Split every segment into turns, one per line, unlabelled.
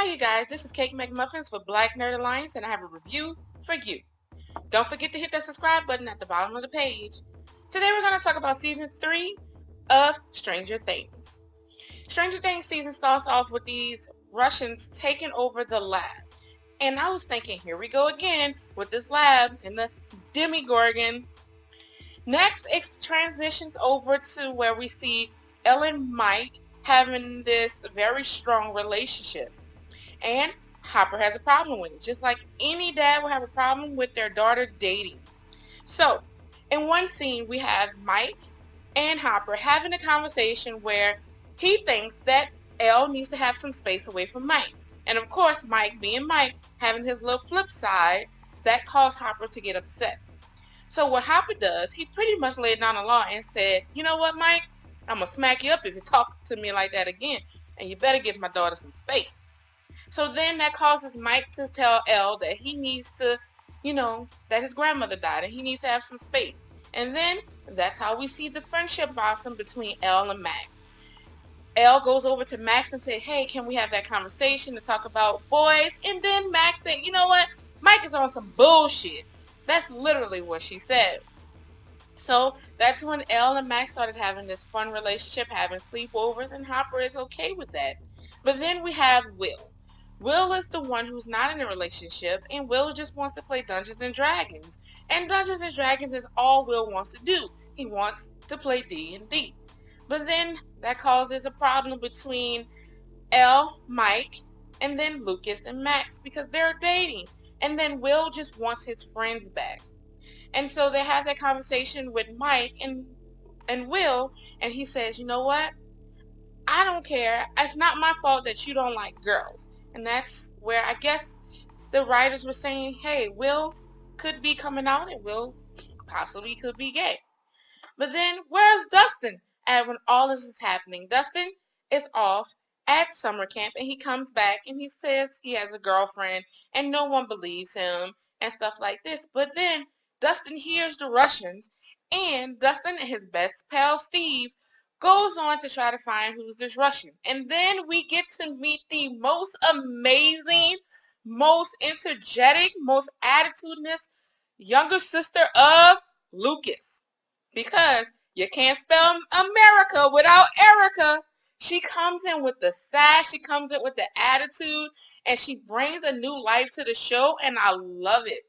Hi you guys, this is Cake McMuffins for Black Nerd Alliance and I have a review for you. Don't forget to hit that subscribe button at the bottom of the page. Today we're going to talk about Season 3 of Stranger Things. Stranger Things season starts off with these Russians taking over the lab. And I was thinking, here we go again with this lab and the Demogorgons. Next, it transitions over to where we see Elle and Mike having this very strong relationship. And Hopper has a problem with it, just like any dad would have a problem with their daughter dating. So, in one scene, we have Mike and Hopper having a conversation where he thinks that Elle needs to have some space away from Mike. And of course, Mike, being Mike, having his little flip side, that caused Hopper to get upset. So what Hopper does, he pretty much laid down the law and said, you know what, Mike? I'm going to smack you up if you talk to me like that again. And you better give my daughter some space. So then that causes Mike to tell Elle that he needs to, that his grandmother died and he needs to have some space. And then that's how we see the friendship blossom between Elle and Max. Elle goes over to Max and said, hey, can we have that conversation to talk about boys? And then Max said, you know what? Mike is on some bullshit. That's literally what she said. So that's when Elle and Max started having this fun relationship, having sleepovers, and Hopper is okay with that. But then we have Will. Will is the one who's not in a relationship, and Will just wants to play Dungeons and Dragons. And Dungeons and Dragons is all Will wants to do. He wants to play D&D. But then that causes a problem between Elle, Mike, and then Lucas and Max because they're dating. And then Will just wants his friends back. And so they have that conversation with Mike and Will, and he says, you know what? I don't care. It's not my fault that you don't like girls. And that's where I guess the writers were saying, hey, Will could be coming out and Will possibly could be gay. But then where's Dustin when all this is happening? Dustin is off at summer camp and he comes back and he says he has a girlfriend and no one believes him and stuff like this. But then Dustin hears the Russians and Dustin and his best pal Steve goes on to try to find who's this Russian. And then we get to meet the most amazing, most energetic, most attitudinous younger sister of Lucas. Because you can't spell America without Erica. She comes in with the sass, she comes in with the attitude, and she brings a new life to the show, and I love it.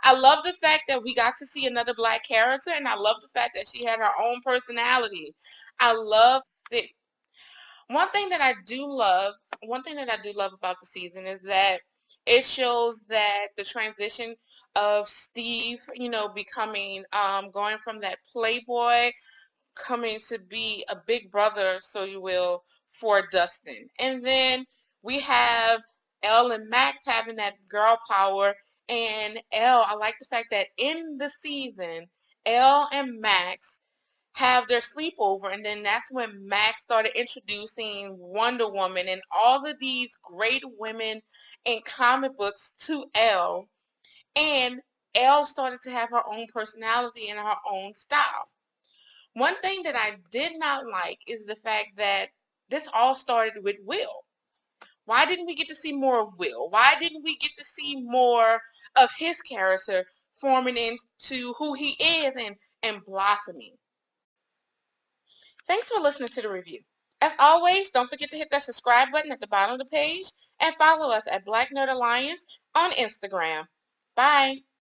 I love the fact that we got to see another black character, and I love the fact that she had her own personality. I love it. One thing that I do love about the season is that it shows that the transition of Steve, becoming, going from that playboy coming to be a big brother, so you will, for Dustin. And then we have Elle and Max having that girl power. And I like the fact that in the season, Elle and Max have their sleepover, and then that's when Max started introducing Wonder Woman and all of these great women in comic books to Elle. And Elle started to have her own personality and her own style. One thing that I did not like is the fact that this all started with Will. Why didn't we get to see more of Will? Why didn't we get to see more of his character forming into who he is and blossoming? Thanks for listening to the review. As always, don't forget to hit that subscribe button at the bottom of the page and follow us at Black Nerd Alliance on Instagram. Bye.